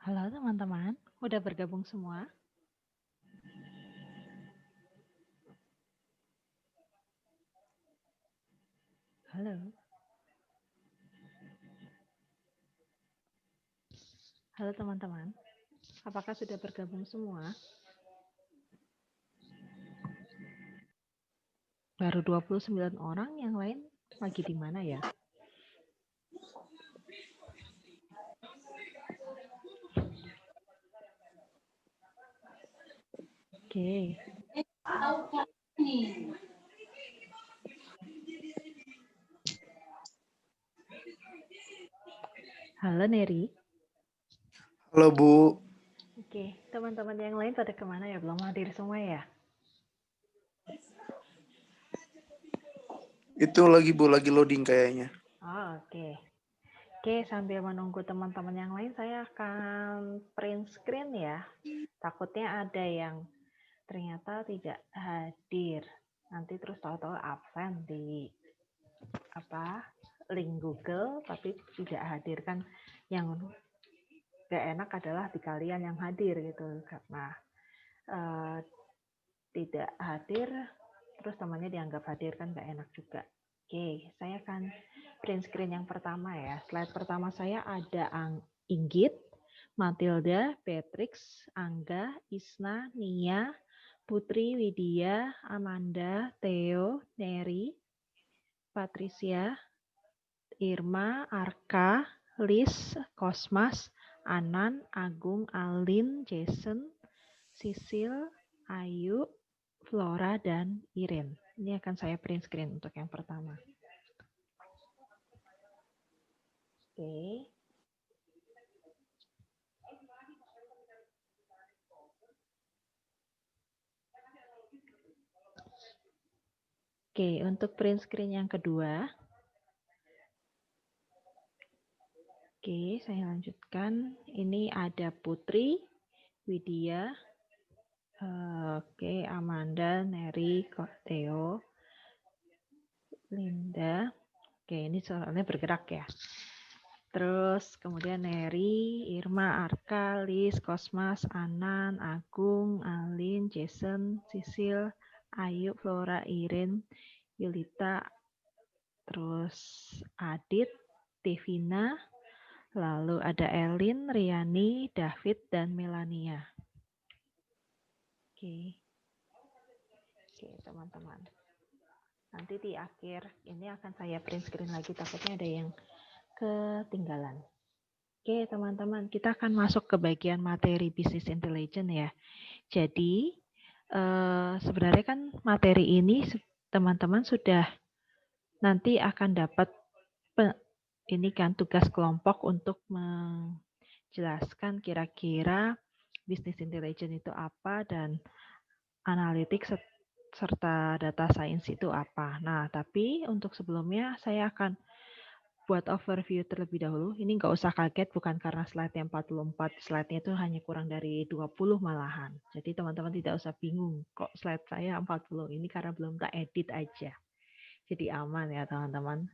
Halo teman-teman, udah bergabung semua? Halo. Halo teman-teman, apakah sudah bergabung semua? Baru 29 orang, yang lain lagi di mana ya? Oke. Halo Neri. Halo Bu. Oke, teman-teman yang lain pada kemana ya? Belum hadir semua ya? Itu lagi Bu, lagi loading kayaknya. Oh, oke. Oke, sambil menunggu teman-teman yang lain, saya akan print screen ya. Takutnya ada yang ternyata tidak hadir. Nanti terus tahu-tahu absen di link Google, tapi tidak hadir kan. Yang gak enak adalah di kalian yang hadir gitu, karena tidak hadir terus temannya dianggap hadir kan gak enak juga. Oke, saya akan print screen yang pertama ya. Slide pertama saya ada Inggit, Matilda, Patrix, Angga, Isna, Nia, Putri, Widya, Amanda, Theo, Neri, Patricia, Irma, Arka, Liz, Kosmas, Anan, Agung, Alin, Jason, Sisil, Ayu, Flora, dan Irin. Ini akan saya print screen untuk yang pertama. Oke. Oke, untuk print screen yang kedua. Oke, saya lanjutkan. Ini ada Putri, Widya, Amanda, Neri, Theo, Linda. Oke, ini soalnya bergerak ya. Terus kemudian Neri, Irma, Arka, Liz, Kosmas, Anan, Agung, Alin, Jason, Sisil, Ayu, Flora, Irin, Yulita, terus Adit, Devina, lalu ada Elin, Riani, David, dan Melania. Oke, teman-teman. Nanti di akhir ini akan saya print screen lagi, takutnya ada yang ketinggalan. Oke, teman-teman, kita akan masuk ke bagian materi Business Intelligence ya. Jadi, sebenarnya kan materi ini teman-teman sudah nanti akan dapat ini kan tugas kelompok untuk menjelaskan kira-kira Business Intelligence itu apa dan Analytics serta Data Science itu apa. Nah, tapi untuk sebelumnya saya akan buat overview terlebih dahulu. Ini nggak usah kaget, bukan karena slide-nya 44. Slide-nya itu hanya kurang dari 20 malahan. Jadi teman-teman tidak usah bingung, kok slide saya 40. Ini karena belum tak edit aja. Jadi aman ya teman-teman.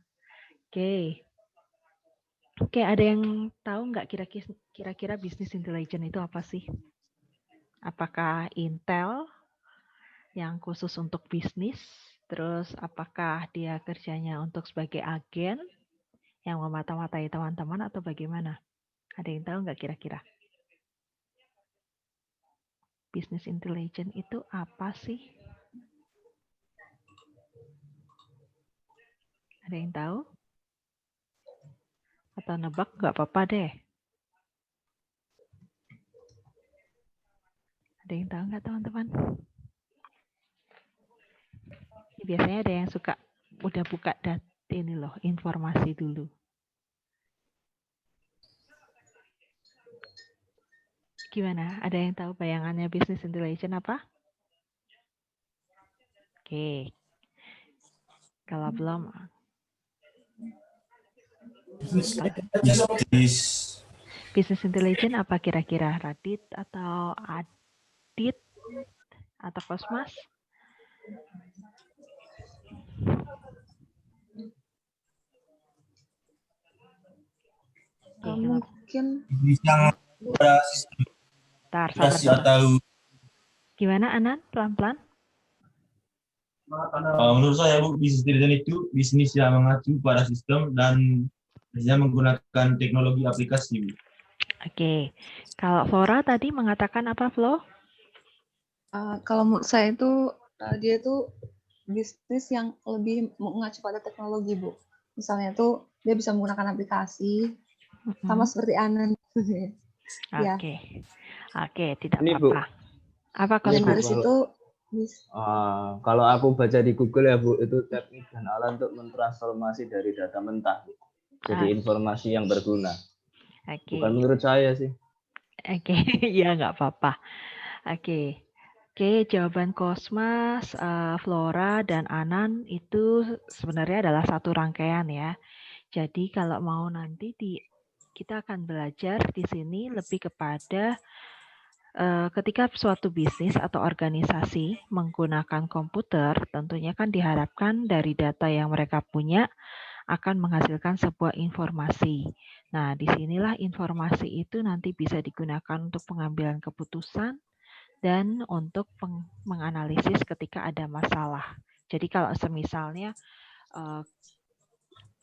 Oke, ada yang tahu nggak kira-kira Business Intelligence itu apa sih? Apakah Intel yang khusus untuk bisnis? Terus apakah dia kerjanya untuk sebagai agen yang memata-matai teman-teman atau bagaimana? Ada yang tahu nggak kira-kira? Business Intelligence itu apa sih? Ada yang tahu? Atau nebak nggak apa-apa deh. Ada yang tahu nggak teman-teman? Biasanya ada yang suka udah buka data ini loh, informasi dulu. Gimana? Ada yang tahu bayangannya Business Intelligence apa? Oke. Kalau belum, Business Intelligence apa kira-kira? Radit atau Adit atau Kosmas? Mungkin pada sistem Bentar, aplikasi sabar. atau Gimana, Anan? Pelan-pelan. menurut saya Bu, bisnis intelligence itu bisnis yang mengacu pada sistem dan bisa menggunakan teknologi aplikasi Bu. Oke. Kalau Flora tadi mengatakan apa, Flo? Kalau menurut saya itu dia itu bisnis yang lebih mengacu pada teknologi, Bu. Misalnya itu dia bisa menggunakan aplikasi sama seperti Anan. Ya. Oke, tidak Ini Bu, apa-apa. Apa Dan Bu, dari Kosmas? situ kalau aku baca di Google ya Bu, itu teknik dan alat untuk mentransformasi dari data mentah jadi informasi yang berguna. Bukan menurut saya sih. Oke, ya nggak apa-apa. Oke, jawaban Kosmas, Flora, dan Anan itu sebenarnya adalah satu rangkaian ya. Jadi kalau mau nanti kita akan belajar di sini lebih kepada ketika suatu bisnis atau organisasi menggunakan komputer, tentunya kan diharapkan dari data yang mereka punya akan menghasilkan sebuah informasi. Nah, disinilah informasi itu nanti bisa digunakan untuk pengambilan keputusan dan untuk menganalisis ketika ada masalah. Jadi kalau semisalnya,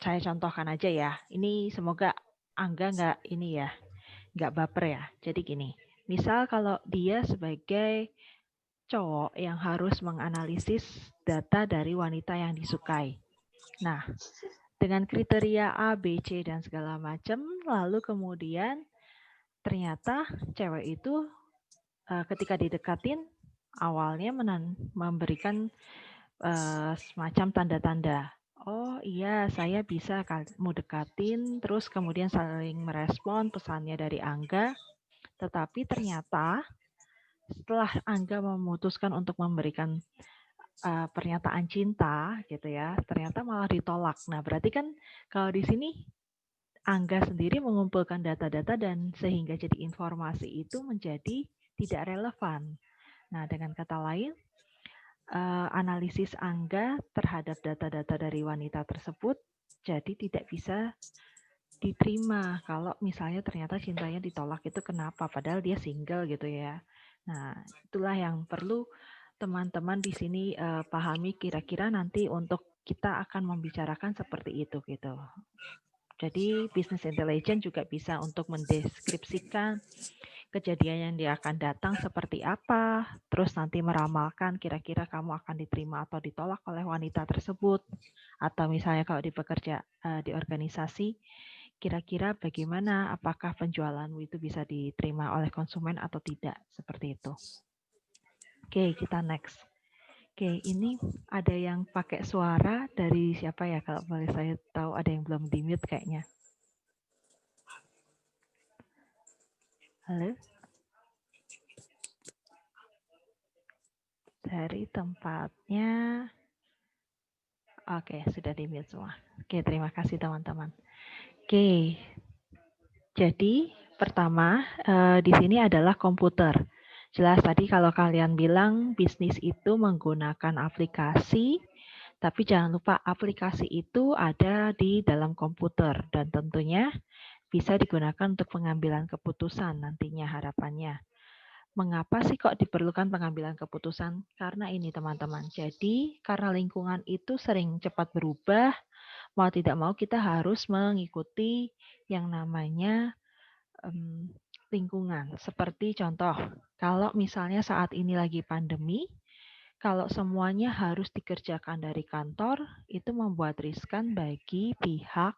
saya contohkan aja ya, ini semoga Angga nggak baper ya. Jadi gini, misal kalau dia sebagai cowok yang harus menganalisis data dari wanita yang disukai. Nah, dengan kriteria A, B, C, dan segala macam, lalu kemudian ternyata cewek itu ketika didekatin, awalnya memberikan semacam tanda-tanda. Oh iya, saya bisa mau dekatin, terus kemudian saling merespon pesannya dari Angga, tetapi ternyata setelah Angga memutuskan untuk memberikan pernyataan cinta gitu ya, ternyata malah ditolak. Nah, berarti kan kalau di sini Angga sendiri mengumpulkan data-data dan sehingga jadi informasi itu menjadi tidak relevan. Nah, dengan kata lain, analisis Angga terhadap data-data dari wanita tersebut jadi tidak bisa diterima kalau misalnya ternyata cintanya ditolak itu kenapa, padahal dia single gitu ya. Nah, itulah yang perlu teman-teman di sini pahami kira-kira nanti untuk kita akan membicarakan seperti itu gitu. Jadi business intelligence juga bisa untuk mendeskripsikan kejadian yang akan datang seperti apa, terus nanti meramalkan kira-kira kamu akan diterima atau ditolak oleh wanita tersebut, atau misalnya kalau di di organisasi, kira-kira bagaimana, apakah penjualanmu itu bisa diterima oleh konsumen atau tidak, seperti itu. Oke, kita next. Oke, ini ada yang pakai suara dari siapa ya? Kalau boleh saya tahu ada yang belum di-mute kayaknya. Halo? Dari tempatnya. Oke, sudah di-mute semua. Oke, terima kasih teman-teman. Oke, jadi pertama di sini adalah komputer. Jelas tadi kalau kalian bilang bisnis itu menggunakan aplikasi, tapi jangan lupa aplikasi itu ada di dalam komputer dan tentunya bisa digunakan untuk pengambilan keputusan nantinya harapannya. Mengapa sih kok diperlukan pengambilan keputusan? Karena ini teman-teman. Jadi karena lingkungan itu sering cepat berubah, mau tidak mau kita harus mengikuti yang namanya lingkungan. Seperti contoh, kalau misalnya saat ini lagi pandemi, kalau semuanya harus dikerjakan dari kantor, itu membuat riskan bagi pihak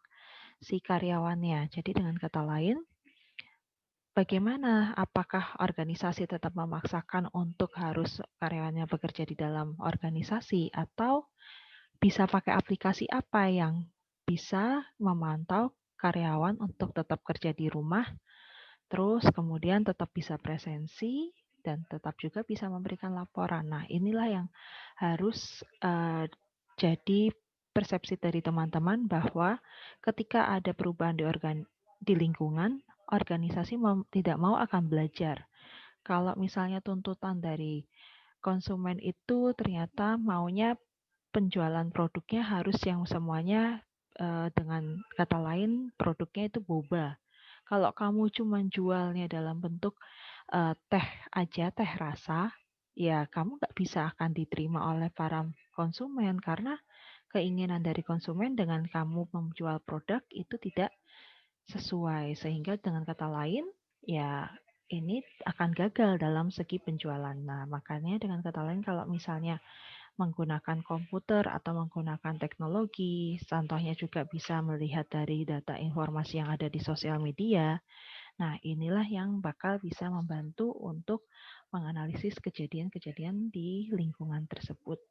si karyawannya. Jadi dengan kata lain, bagaimana apakah organisasi tetap memaksakan untuk harus karyawannya bekerja di dalam organisasi atau bisa pakai aplikasi apa yang bisa memantau karyawan untuk tetap kerja di rumah, terus kemudian tetap bisa presensi dan tetap juga bisa memberikan laporan. Nah, inilah yang harus jadi persepsi dari teman-teman bahwa ketika ada perubahan di lingkungan, organisasi tidak mau akan belajar. Kalau misalnya tuntutan dari konsumen itu ternyata maunya penjualan produknya harus yang semuanya dengan kata lain produknya itu boba. Kalau kamu cuma jualnya dalam bentuk teh aja, teh rasa, ya kamu nggak bisa akan diterima oleh para konsumen karena keinginan dari konsumen dengan kamu menjual produk itu tidak sesuai. Sehingga dengan kata lain, ya ini akan gagal dalam segi penjualan. Nah, makanya dengan kata lain kalau misalnya menggunakan komputer atau menggunakan teknologi, contohnya juga bisa melihat dari data informasi yang ada di sosial media. Nah, inilah yang bakal bisa membantu untuk menganalisis kejadian-kejadian di lingkungan tersebut.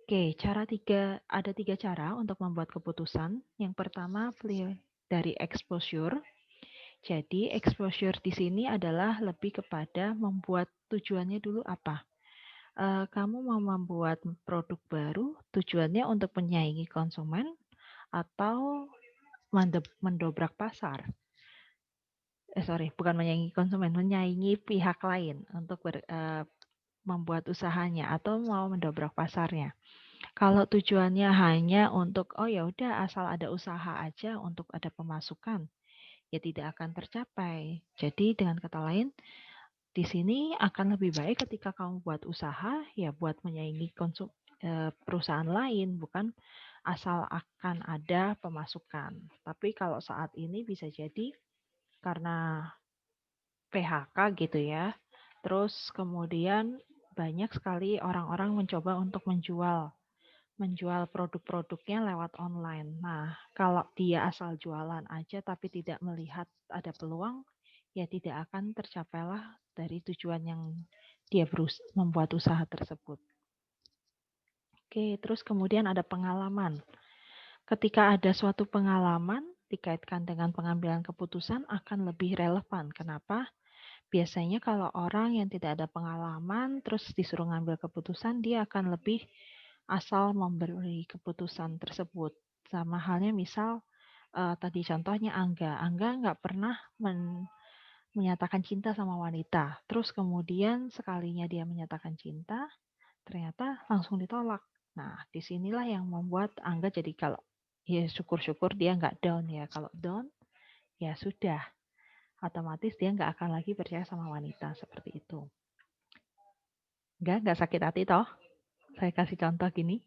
Oke, ada tiga cara untuk membuat keputusan. Yang pertama, dari exposure. Jadi, exposure di sini adalah lebih kepada membuat tujuannya dulu apa. Kamu mau membuat produk baru, tujuannya untuk menyaingi konsumen atau mendobrak pasar. Bukan menyaingi konsumen, menyaingi pihak lain untuk membuat usahanya atau mau mendobrak pasarnya. Kalau tujuannya hanya untuk ya udah asal ada usaha aja untuk ada pemasukan, ya tidak akan tercapai. Jadi dengan kata lain, di sini akan lebih baik ketika kamu buat usaha ya buat menyaingi perusahaan lain, bukan asal akan ada pemasukan. Tapi kalau saat ini bisa jadi karena PHK gitu ya. Terus kemudian banyak sekali orang-orang mencoba untuk menjual produk-produknya lewat online. Nah, kalau dia asal jualan aja tapi tidak melihat ada peluang, ya tidak akan tercapailah dari tujuan yang dia membuat usaha tersebut. Oke, terus kemudian ada pengalaman. Ketika ada suatu pengalaman dikaitkan dengan pengambilan keputusan akan lebih relevan. Kenapa? Biasanya kalau orang yang tidak ada pengalaman terus disuruh ngambil keputusan, dia akan lebih asal memberi keputusan tersebut. Sama halnya misal tadi contohnya Angga nggak pernah menyatakan cinta sama wanita. Terus kemudian sekalinya dia menyatakan cinta, ternyata langsung ditolak. Nah, disinilah yang membuat Angga jadi kalau ya syukur-syukur dia nggak down ya. Kalau down, ya sudah. Otomatis dia nggak akan lagi percaya sama wanita seperti itu. Nggak sakit hati toh? Saya kasih contoh gini.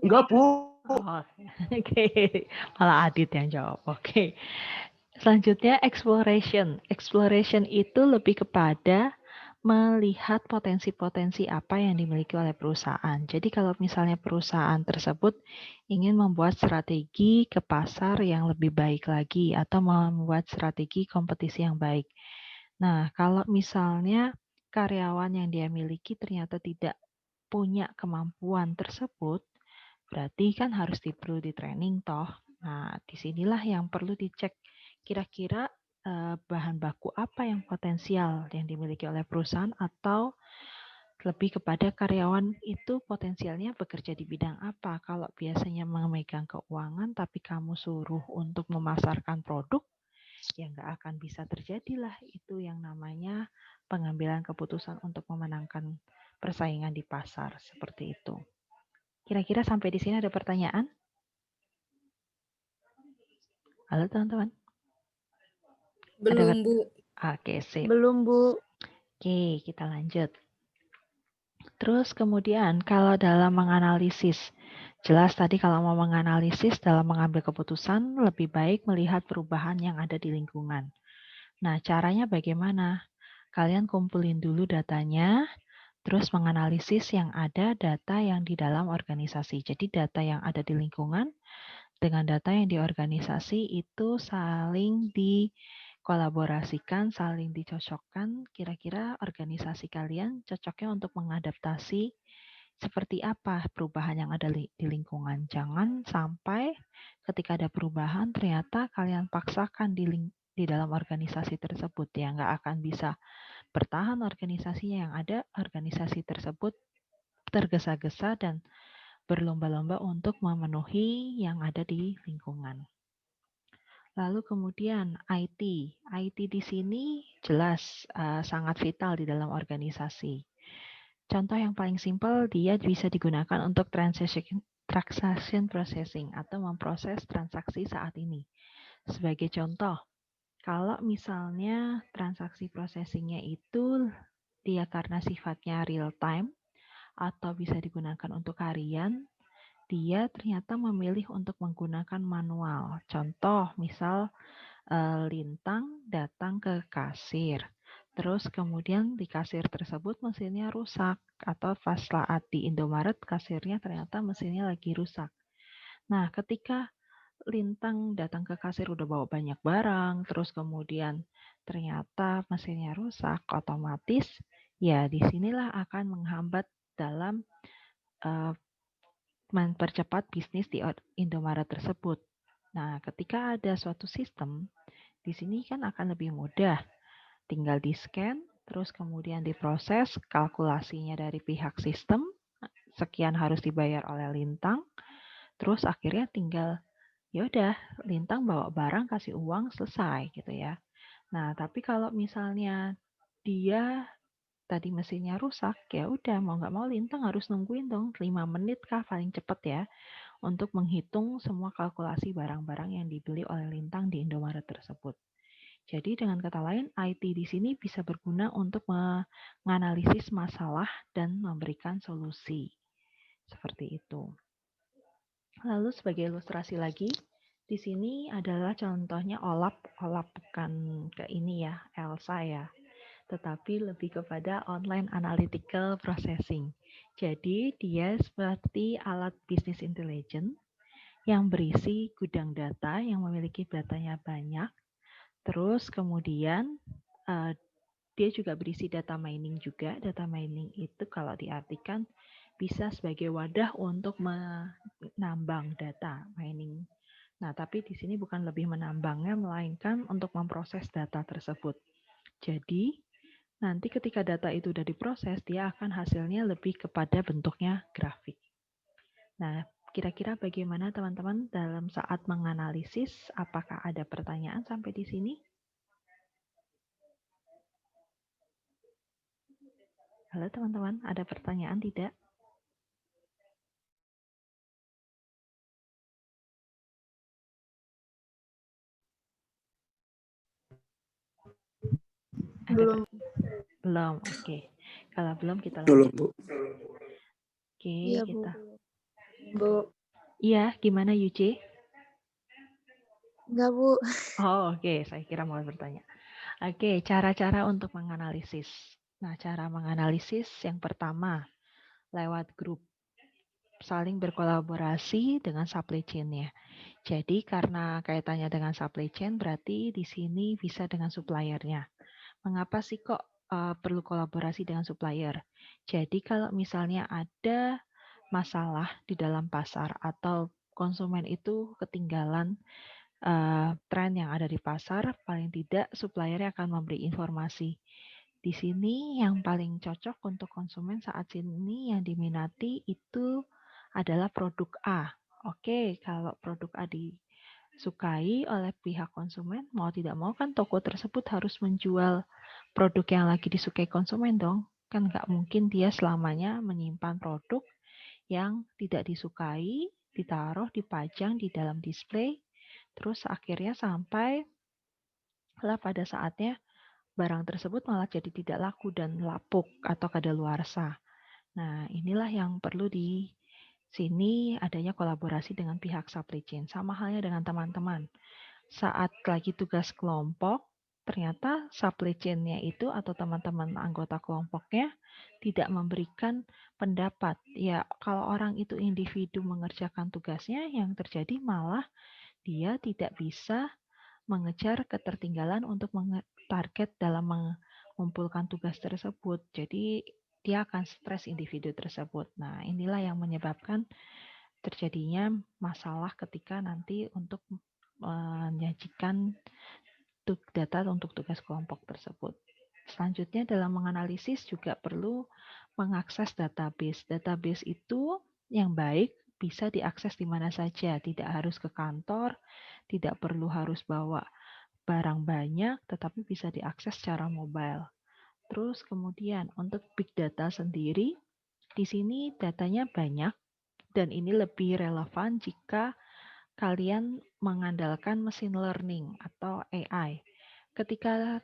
Enggak, Bu. Oh, oke. Malah Adit yang jawab. Oke. Selanjutnya exploration. Exploration itu lebih kepada melihat potensi-potensi apa yang dimiliki oleh perusahaan. Jadi kalau misalnya perusahaan tersebut ingin membuat strategi ke pasar yang lebih baik lagi atau membuat strategi kompetisi yang baik. Nah, kalau misalnya karyawan yang dia miliki ternyata tidak punya kemampuan tersebut, berarti kan harus perlu di training toh. Nah, disinilah yang perlu dicek kira-kira bahan baku apa yang potensial yang dimiliki oleh perusahaan atau lebih kepada karyawan itu potensialnya bekerja di bidang apa. Kalau biasanya memegang keuangan tapi kamu suruh untuk memasarkan produk, ya nggak akan bisa terjadilah itu yang namanya pengambilan keputusan untuk memenangkan persaingan di pasar seperti itu. Kira-kira sampai di sini ada pertanyaan? Halo teman-teman. Belum, Bu. Oke, sip. Belum, Bu. Oke, kita lanjut. Terus kemudian kalau dalam menganalisis, jelas tadi kalau mau menganalisis dalam mengambil keputusan lebih baik melihat perubahan yang ada di lingkungan. Nah, caranya bagaimana? Kalian kumpulin dulu datanya, terus menganalisis yang ada data yang di dalam organisasi. Jadi data yang ada di lingkungan dengan data yang di organisasi itu saling dikolaborasikan, saling dicocokkan. Kira-kira organisasi kalian cocoknya untuk mengadaptasi seperti apa perubahan yang ada di lingkungan. Jangan sampai ketika ada perubahan ternyata kalian paksakan di dalam organisasi tersebut. Ya nggak akan bisa bertahan organisasinya, yang ada organisasi tersebut tergesa-gesa dan berlomba-lomba untuk memenuhi yang ada di lingkungan. Lalu kemudian IT. IT di sini jelas sangat vital di dalam organisasi. Contoh yang paling simpel, dia bisa digunakan untuk transaction processing atau memproses transaksi saat ini. Sebagai contoh, kalau misalnya transaksi processing-nya itu dia karena sifatnya real time atau bisa digunakan untuk harian, dia ternyata memilih untuk menggunakan manual. Contoh, misal Lintang datang ke kasir. Terus kemudian di kasir tersebut mesinnya rusak. Atau pas saat di Indomaret kasirnya ternyata mesinnya lagi rusak. Nah, ketika Lintang datang ke kasir udah bawa banyak barang, terus kemudian ternyata mesinnya rusak, otomatis ya disinilah akan menghambat dalam mempercepat bisnis di Indomaret tersebut. Nah, ketika ada suatu sistem, di sini kan akan lebih mudah. Tinggal di-scan, terus kemudian diproses kalkulasinya dari pihak sistem, sekian harus dibayar oleh Lintang, terus akhirnya tinggal ya udah Lintang bawa barang kasih uang selesai gitu ya. Nah, tapi kalau misalnya dia tadi mesinnya rusak, ya udah mau nggak mau Lintang harus nungguin dong 5 menit kah paling cepet ya untuk menghitung semua kalkulasi barang-barang yang dibeli oleh Lintang di Indomaret tersebut. Jadi dengan kata lain, IT di sini bisa berguna untuk menganalisis masalah dan memberikan solusi. Seperti itu. Lalu sebagai ilustrasi lagi, di sini adalah contohnya OLAP. OLAP bukan ke ini ya, ELSA ya. Tetapi lebih kepada online analytical processing. Jadi dia seperti alat business intelligence yang berisi gudang data yang memiliki datanya banyak. Terus kemudian dia juga berisi data mining juga. Data mining itu kalau diartikan bisa sebagai wadah untuk menambang data mining. Nah, tapi di sini bukan lebih menambangnya, melainkan untuk memproses data tersebut. Jadi, nanti ketika data itu sudah diproses, dia akan hasilnya lebih kepada bentuknya grafik. Nah, kira-kira bagaimana teman-teman dalam saat menganalisis? Apakah ada pertanyaan sampai di sini? Halo teman-teman, ada pertanyaan tidak? Belum. Belum, oke. Kalau belum kita Belum, lanjut. Bu. Oke, Iya, Bu. kita. Bu. Iya, gimana Yuci? Enggak, Bu. Oh, oke. Saya kira mau bertanya. Oke, cara-cara untuk menganalisis. Nah, cara menganalisis yang pertama, lewat grup. Saling berkolaborasi dengan supply chain-nya. Jadi, karena kaitannya dengan supply chain, berarti di sini bisa dengan supplier-nya. Mengapa sih kok perlu kolaborasi dengan supplier? Jadi, kalau misalnya ada masalah di dalam pasar atau konsumen itu ketinggalan tren yang ada di pasar, paling tidak suppliernya akan memberi informasi. Di sini yang paling cocok untuk konsumen saat ini yang diminati itu adalah produk A. Oke, kalau produk A disukai oleh pihak konsumen, mau tidak mau kan toko tersebut harus menjual produk yang lagi disukai konsumen dong. Kan nggak mungkin dia selamanya menyimpan produk yang tidak disukai, ditaruh, dipajang di dalam display, terus akhirnya sampai lah pada saatnya barang tersebut malah jadi tidak laku dan lapuk atau kadaluarsa. Nah, inilah yang perlu di sini adanya kolaborasi dengan pihak supply chain. Sama halnya dengan teman-teman. Saat lagi tugas kelompok, ternyata supply chain-nya itu atau teman-teman anggota kelompoknya tidak memberikan pendapat. Ya, kalau orang itu individu mengerjakan tugasnya, yang terjadi malah dia tidak bisa mengejar ketertinggalan untuk target dalam mengumpulkan tugas tersebut. Jadi dia akan stres individu tersebut. Nah, inilah yang menyebabkan terjadinya masalah ketika nanti untuk menyajikan data untuk tugas kelompok tersebut. Selanjutnya dalam menganalisis juga perlu mengakses database. Database itu yang baik bisa diakses di mana saja, tidak harus ke kantor, tidak perlu harus bawa barang banyak, tetapi bisa diakses secara mobile. Terus kemudian untuk big data sendiri, di sini datanya banyak dan ini lebih relevan jika kalian mengandalkan machine learning atau AI. Ketika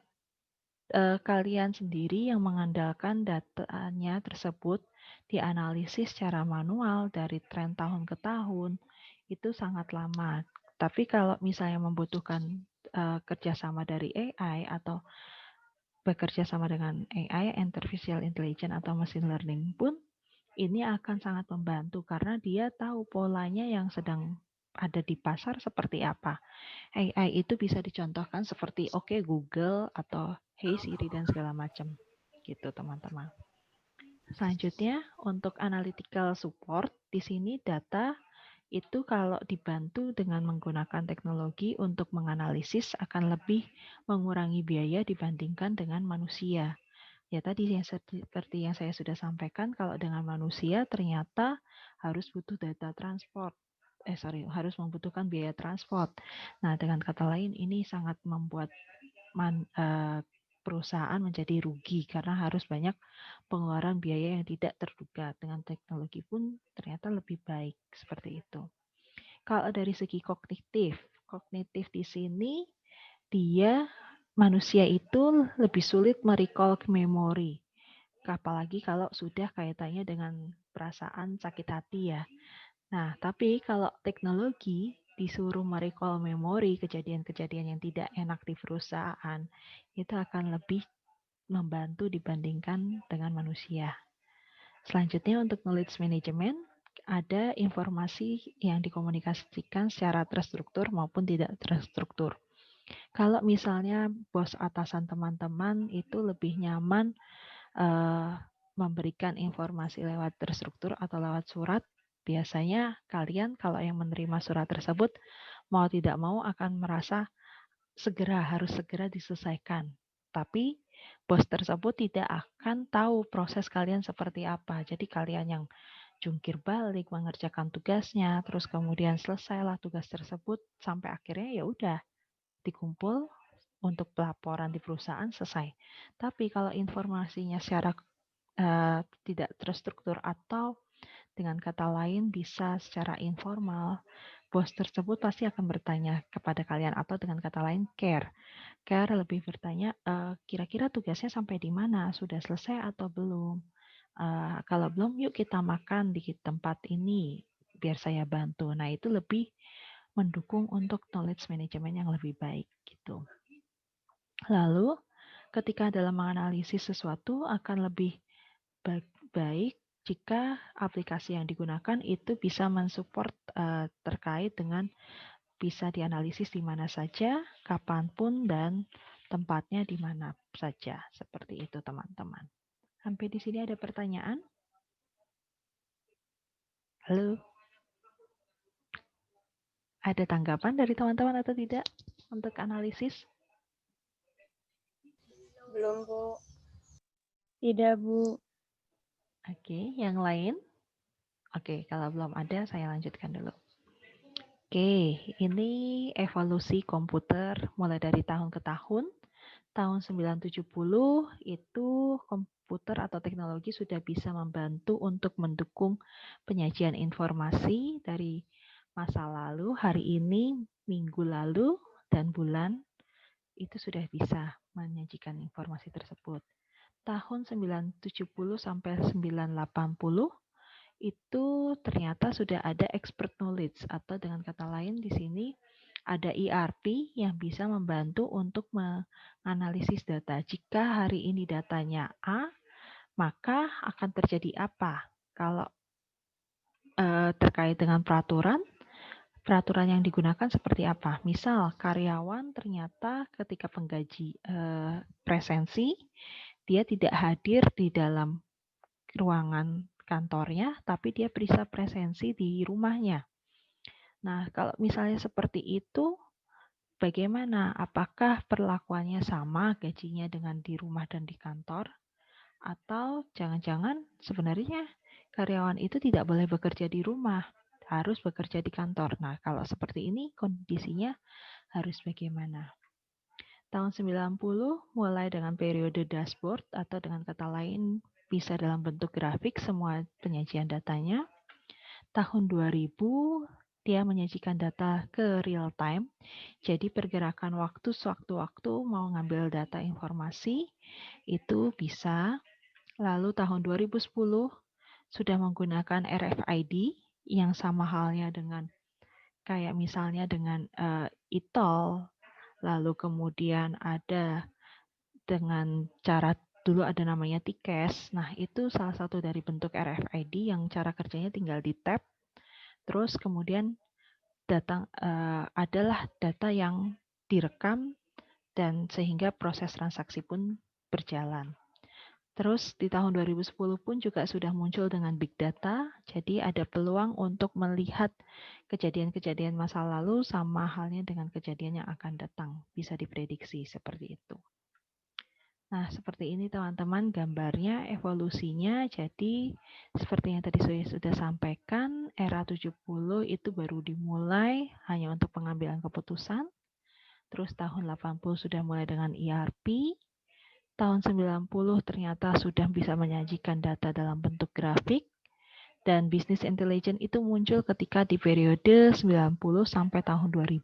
kalian sendiri yang mengandalkan datanya tersebut dianalisis secara manual dari tren tahun ke tahun, itu sangat lama. Tapi kalau misalnya membutuhkan kerjasama dari AI atau bekerja sama dengan AI, artificial intelligence atau machine learning pun, ini akan sangat membantu karena dia tahu polanya yang sedang ada di pasar seperti apa. AI itu bisa dicontohkan seperti Google atau Hey Siri dan segala macam. Gitu teman-teman. Selanjutnya untuk analytical support, di sini data itu kalau dibantu dengan menggunakan teknologi untuk menganalisis akan lebih mengurangi biaya dibandingkan dengan manusia. Ya tadi yang seperti yang saya sudah sampaikan, kalau dengan manusia ternyata harus butuh data transport. Harus membutuhkan biaya transport. Nah, dengan kata lain ini sangat membuat perusahaan menjadi rugi karena harus banyak pengeluaran biaya yang tidak terduga. Dengan teknologi pun ternyata lebih baik seperti itu. Kalau dari segi kognitif di sini dia manusia itu lebih sulit merecall memori. Apalagi kalau sudah kaitannya dengan perasaan sakit hati ya. Nah, tapi kalau teknologi disuruh merecall memori kejadian-kejadian yang tidak enak di perusahaan, itu akan lebih membantu dibandingkan dengan manusia. Selanjutnya untuk knowledge management, ada informasi yang dikomunikasikan secara terstruktur maupun tidak terstruktur. Kalau misalnya bos atasan teman-teman itu lebih nyaman memberikan informasi lewat terstruktur atau lewat surat, biasanya kalian kalau yang menerima surat tersebut mau tidak mau akan merasa harus segera diselesaikan. Tapi bos tersebut tidak akan tahu proses kalian seperti apa. Jadi kalian yang jungkir balik mengerjakan tugasnya, terus kemudian selesailah tugas tersebut sampai akhirnya ya udah dikumpul untuk pelaporan di perusahaan selesai. Tapi kalau informasinya secara tidak terstruktur atau dengan kata lain bisa secara informal, bos tersebut pasti akan bertanya kepada kalian atau dengan kata lain care. Care lebih bertanya kira-kira tugasnya sampai di mana, sudah selesai atau belum. Kalau belum, yuk kita makan di tempat ini biar saya bantu. Nah itu lebih mendukung untuk knowledge management yang lebih baik gitu. Lalu ketika dalam menganalisis sesuatu akan lebih baik jika aplikasi yang digunakan itu bisa mensupport terkait dengan bisa dianalisis di mana saja, kapanpun, dan tempatnya di mana saja. Seperti itu teman-teman. Sampai di sini ada pertanyaan? Halo? Ada tanggapan dari teman-teman atau tidak untuk analisis? Belum, Bu. Tidak, Bu. Oke, yang lain? Oke, kalau belum ada saya lanjutkan dulu. Oke, ini evolusi komputer mulai dari tahun ke tahun. Tahun 1970 itu komputer atau teknologi sudah bisa membantu untuk mendukung penyajian informasi dari masa lalu, hari ini, minggu lalu, dan bulan itu sudah bisa menyajikan informasi tersebut. Tahun 970 sampai 980 itu ternyata sudah ada expert knowledge atau dengan kata lain di sini ada ERP yang bisa membantu untuk menganalisis data. Jika hari ini datanya A, maka akan terjadi apa? Kalau terkait dengan peraturan yang digunakan seperti apa? Misal karyawan ternyata ketika penggaji presensi, dia tidak hadir di dalam ruangan kantornya, tapi dia bisa presensi di rumahnya. Nah, kalau misalnya seperti itu, bagaimana? Apakah perlakuannya sama gajinya dengan di rumah dan di kantor? Atau jangan-jangan sebenarnya karyawan itu tidak boleh bekerja di rumah, harus bekerja di kantor. Nah, kalau seperti ini kondisinya harus bagaimana? Tahun 90 mulai dengan periode dashboard atau dengan kata lain bisa dalam bentuk grafik semua penyajian datanya. Tahun 2000 dia menyajikan data ke real time. Jadi pergerakan waktu sewaktu-waktu mau ngambil data informasi itu bisa. Lalu tahun 2010 sudah menggunakan RFID yang sama halnya dengan kayak misalnya dengan e-tol, lalu kemudian ada dengan cara dulu ada namanya TIKES. Nah, itu salah satu dari bentuk RFID yang cara kerjanya tinggal di tap. Terus kemudian adalah data yang direkam dan sehingga proses transaksi pun berjalan. Terus di tahun 2010 pun juga sudah muncul dengan big data, jadi ada peluang untuk melihat kejadian-kejadian masa lalu sama halnya dengan kejadian yang akan datang, bisa diprediksi seperti itu. Nah, seperti ini teman-teman gambarnya, evolusinya. Jadi seperti yang tadi saya sudah sampaikan, era 70 itu baru dimulai hanya untuk pengambilan keputusan. Terus tahun 80 sudah mulai dengan ERP. Tahun 90 ternyata sudah bisa menyajikan data dalam bentuk grafik. Dan business intelligence itu muncul ketika di periode 90 sampai tahun 2000.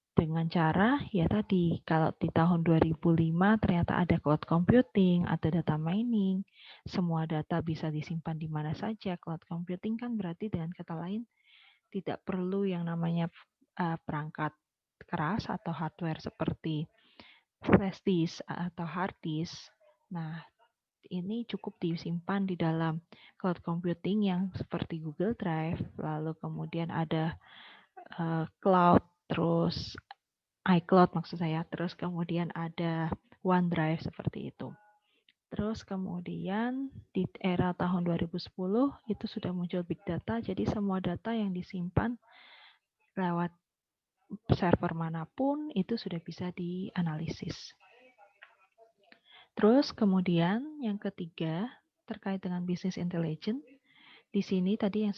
Dengan cara, ya tadi, kalau di tahun 2005 ternyata ada cloud computing, ada data mining, semua data bisa disimpan di mana saja. Cloud computing kan berarti dengan kata lain, tidak perlu yang namanya perangkat keras atau hardware seperti flash disk atau hard disk. Nah, ini cukup disimpan di dalam cloud computing yang seperti Google Drive, lalu kemudian ada cloud, terus iCloud maksud saya, terus kemudian ada OneDrive seperti itu. Terus kemudian di era tahun 2010 itu sudah muncul big data, jadi semua data yang disimpan lewat server manapun itu sudah bisa dianalisis. Terus kemudian yang ketiga terkait dengan business intelligence. Di sini tadi yang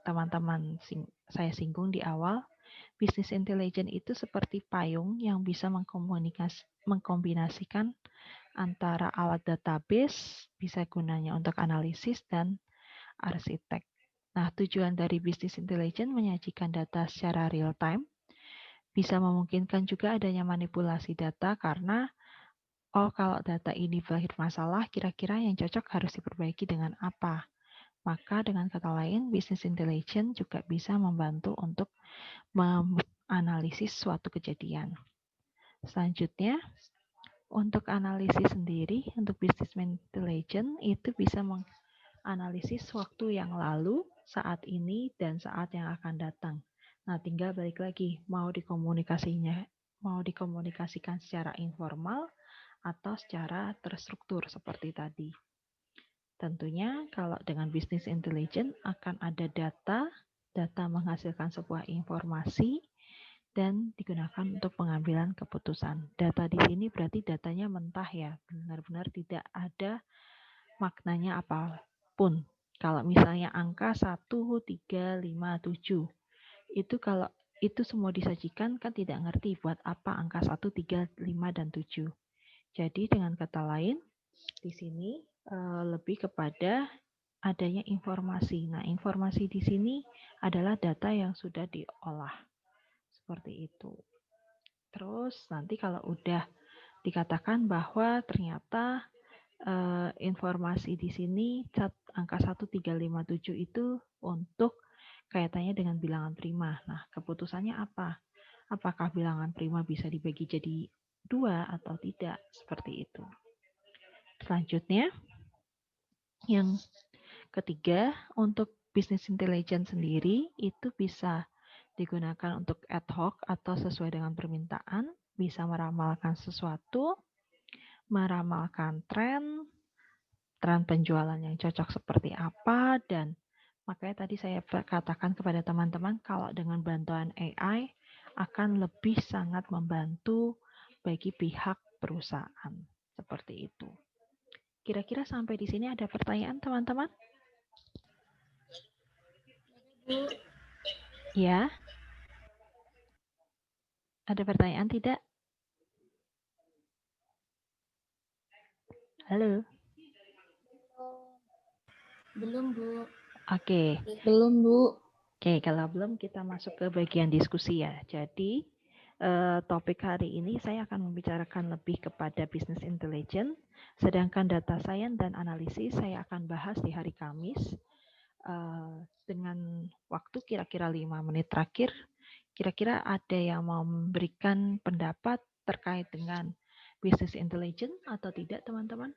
teman-teman saya singgung di awal, business intelligence itu seperti payung yang bisa mengkombinasikan antara alat database, bisa gunanya untuk analisis dan arsitek. Nah, tujuan dari business intelligence menyajikan data secara real time, bisa memungkinkan juga adanya manipulasi data karena kalau data ini berakhir masalah, kira-kira yang cocok harus diperbaiki dengan apa. Maka dengan kata lain, business intelligence juga bisa membantu untuk menganalisis suatu kejadian. Selanjutnya, untuk analisis sendiri, untuk business intelligence itu bisa menganalisis waktu yang lalu, saat ini, dan saat yang akan datang. Nah, tinggal balik lagi, mau dikomunikasikan secara informal atau secara terstruktur seperti tadi. Tentunya kalau dengan business intelligence akan ada data menghasilkan sebuah informasi dan digunakan untuk pengambilan keputusan. Data di sini berarti datanya mentah ya, benar-benar tidak ada maknanya apapun. Kalau misalnya angka 1, 3, 5, 7, itu kalau itu semua disajikan kan tidak ngerti buat apa angka 1, 3, 5, dan 7. Jadi dengan kata lain, di sini lebih kepada adanya informasi. Nah, informasi di sini adalah data yang sudah diolah. Seperti itu. Terus nanti kalau udah dikatakan bahwa ternyata informasi di sini angka 1357 itu untuk kaitannya dengan bilangan prima. Nah, keputusannya apa? Apakah bilangan prima bisa dibagi jadi 2 atau tidak? Seperti itu. Selanjutnya, yang ketiga, untuk business intelligence sendiri itu bisa digunakan untuk ad hoc atau sesuai dengan permintaan, bisa meramalkan sesuatu, meramalkan tren penjualan yang cocok seperti apa, dan makanya tadi saya katakan kepada teman-teman kalau dengan bantuan AI akan lebih sangat membantu bagi pihak perusahaan. Seperti itu. Kira-kira sampai di sini ada pertanyaan teman-teman? Ya? Ada pertanyaan tidak? Halo? Belum, Bu. Oke. Belum, Bu. Oke, kalau belum kita masuk ke bagian diskusi ya. Jadi topik hari ini saya akan membicarakan lebih kepada business intelligence, sedangkan data science dan analisis saya akan bahas di hari Kamis dengan waktu kira-kira 5 menit terakhir. Kira-kira ada yang mau memberikan pendapat terkait dengan business intelligence atau tidak, teman-teman?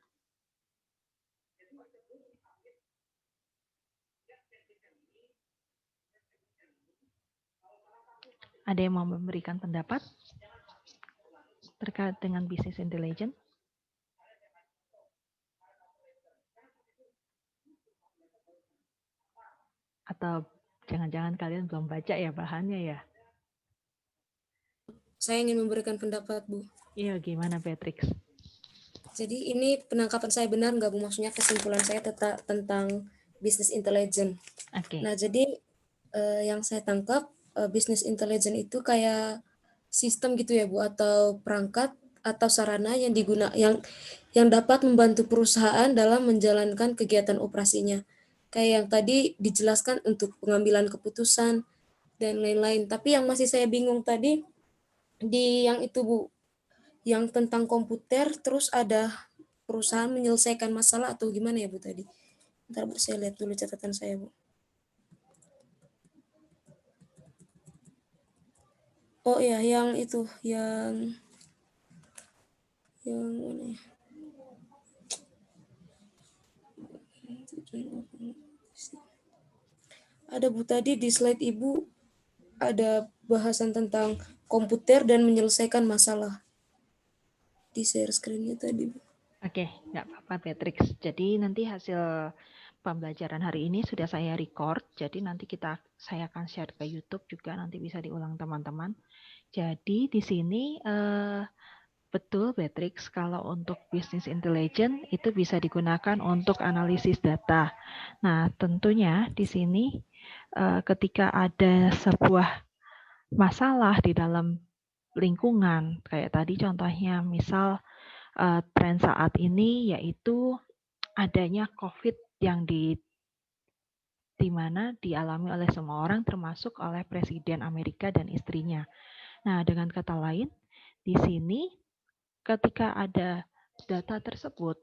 Ada yang mau memberikan pendapat terkait dengan business intelligence? Atau jangan-jangan kalian belum baca ya bahannya ya? Saya ingin memberikan pendapat, Bu. Iya, gimana Patrick? Jadi ini penangkapan saya benar nggak, Bu? Maksudnya kesimpulan saya tentang business intelligence. Oke. Nah, jadi yang saya tangkap business intelligence itu kayak sistem gitu ya, Bu, atau perangkat atau sarana yang yang dapat membantu perusahaan dalam menjalankan kegiatan operasinya. Kayak yang tadi dijelaskan untuk pengambilan keputusan dan lain-lain. Tapi yang masih saya bingung tadi di yang itu, Bu, yang tentang komputer, terus ada perusahaan menyelesaikan masalah atau gimana ya, Bu, tadi? Ntar, Bu, saya lihat dulu catatan saya, Bu. Oh iya, yang itu, yang mana ya? Ada, Bu, tadi di slide Ibu ada bahasan tentang komputer dan menyelesaikan masalah. Di share screen-nya tadi, Bu. Oke, nggak apa-apa Patrick. Jadi nanti hasil pembelajaran hari ini sudah saya record. Jadi nanti saya akan share ke YouTube juga, nanti bisa diulang teman-teman. Jadi di sini betul Patrick, kalau untuk business intelligence itu bisa digunakan untuk analisis data. Nah, tentunya di sini ketika ada sebuah masalah di dalam lingkungan, kayak tadi contohnya misal tren saat ini yaitu adanya COVID yang di mana dialami oleh semua orang termasuk oleh Presiden Amerika dan istrinya. Nah, dengan kata lain, di sini ketika ada data tersebut,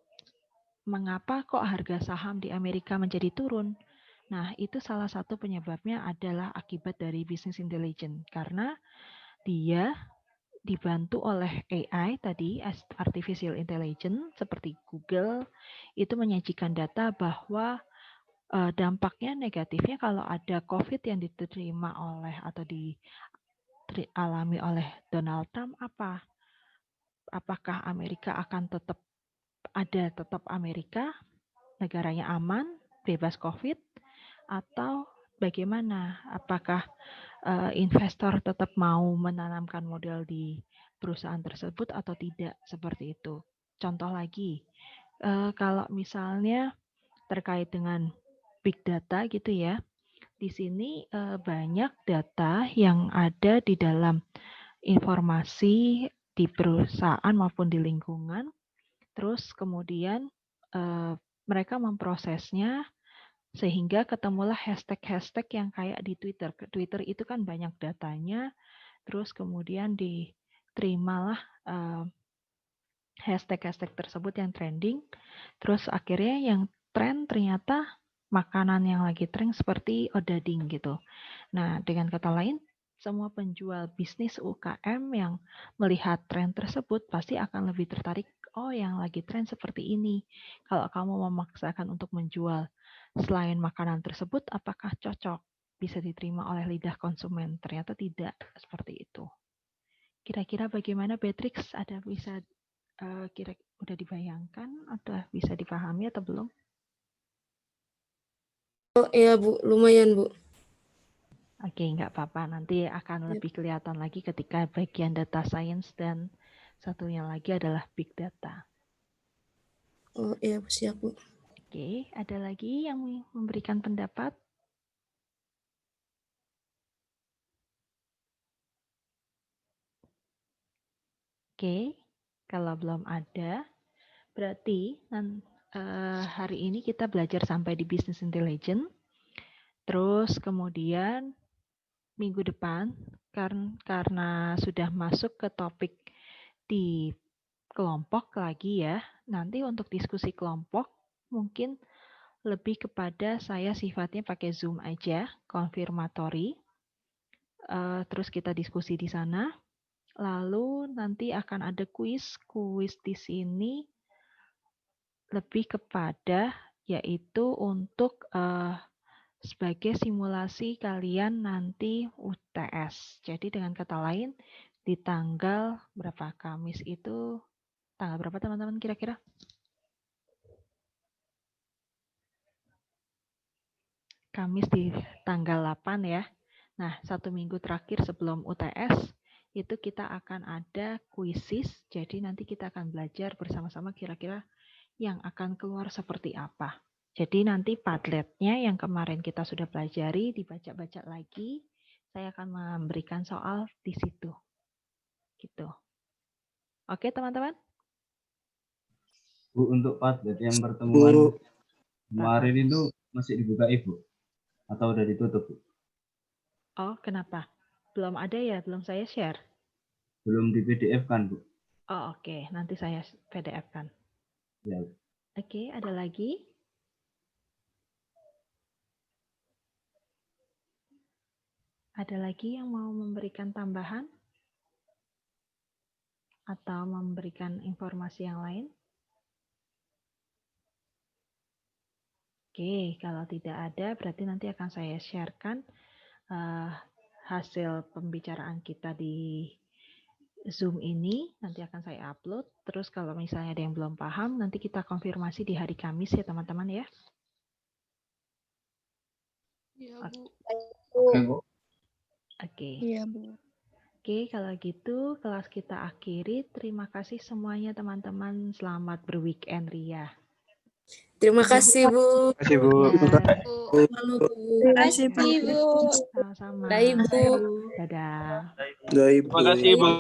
mengapa kok harga saham di Amerika menjadi turun? Nah, itu salah satu penyebabnya adalah akibat dari business intelligence karena dia dibantu oleh AI tadi, artificial intelligence seperti Google, itu menyajikan data bahwa dampaknya negatifnya kalau ada COVID yang diterima oleh atau dialami oleh Donald Trump apa? Apakah Amerika akan tetap Amerika, negaranya aman, bebas COVID, atau bagaimana? Apakah investor tetap mau menanamkan modal di perusahaan tersebut atau tidak, seperti itu. Contoh lagi, kalau misalnya terkait dengan big data gitu ya, di sini banyak data yang ada di dalam informasi di perusahaan maupun di lingkungan, terus kemudian mereka memprosesnya sehingga ketemulah hashtag-hashtag yang kayak di Twitter. Twitter itu kan banyak datanya, terus kemudian diterimalah hashtag-hashtag tersebut yang trending, terus akhirnya yang tren ternyata makanan yang lagi tren seperti odading gitu. Nah, dengan kata lain, semua penjual bisnis UKM yang melihat tren tersebut pasti akan lebih tertarik, oh yang lagi tren seperti ini. Kalau kamu memaksakan untuk menjual selain makanan tersebut, apakah cocok? Bisa diterima oleh lidah konsumen? Ternyata tidak seperti itu. Kira-kira bagaimana Beatrix? Ada bisa udah dibayangkan atau bisa dipahami atau belum? Oh iya, Bu, lumayan, Bu. Oke, nggak apa-apa. Nanti akan lebih kelihatan lagi ketika bagian data science dan satunya lagi adalah big data. Oh iya, siap, Bu. Oke, ada lagi yang memberikan pendapat? Oke, kalau belum ada, berarti hari ini kita belajar sampai di business intelligence. Terus kemudian minggu depan, karena sudah masuk ke topik di kelompok lagi ya, nanti untuk diskusi kelompok mungkin lebih kepada saya sifatnya pakai Zoom aja, konfirmatori. Terus kita diskusi di sana. Lalu nanti akan ada kuis. Kuis di sini lebih kepada yaitu untuk sebagai simulasi kalian nanti UTS. Jadi dengan kata lain, di tanggal berapa? Kamis itu tanggal berapa teman-teman kira-kira? Kamis di tanggal 8 ya. Nah, 1 minggu terakhir sebelum UTS, itu kita akan ada kuisis. Jadi nanti kita akan belajar bersama-sama kira-kira yang akan keluar seperti apa. Jadi nanti Padletnya yang kemarin kita sudah pelajari, dibaca-baca lagi. Saya akan memberikan soal di situ. Gitu. Oke teman-teman? Bu, untuk Padlet yang pertemuan kemarin itu masih dibuka Ibu? Atau udah ditutup, Bu? Oh, kenapa? Belum ada ya? Belum saya share? Belum di PDF kan, Bu? Oh, oke. Nanti saya PDF kan. Ya. Oke, ada lagi? Ada lagi yang mau memberikan tambahan? Atau memberikan informasi yang lain? Oke, kalau tidak ada berarti nanti akan saya sharekan hasil pembicaraan kita di Zoom ini. Nanti akan saya upload. Terus kalau misalnya ada yang belum paham, nanti kita konfirmasi di hari Kamis ya teman-teman ya. Iya, Bu. Oke, Bu. Oke. Iya, Bu. Oke, kalau gitu kelas kita akhiri. Terima kasih semuanya teman-teman. Selamat berweekend Ria. Terima kasih, Bu. Terima kasih, Bu. Ya, Malu, Bu. Terima kasih, Bu. sama-sama. Dah, Ibu. Dadah. Terima kasih, Bu.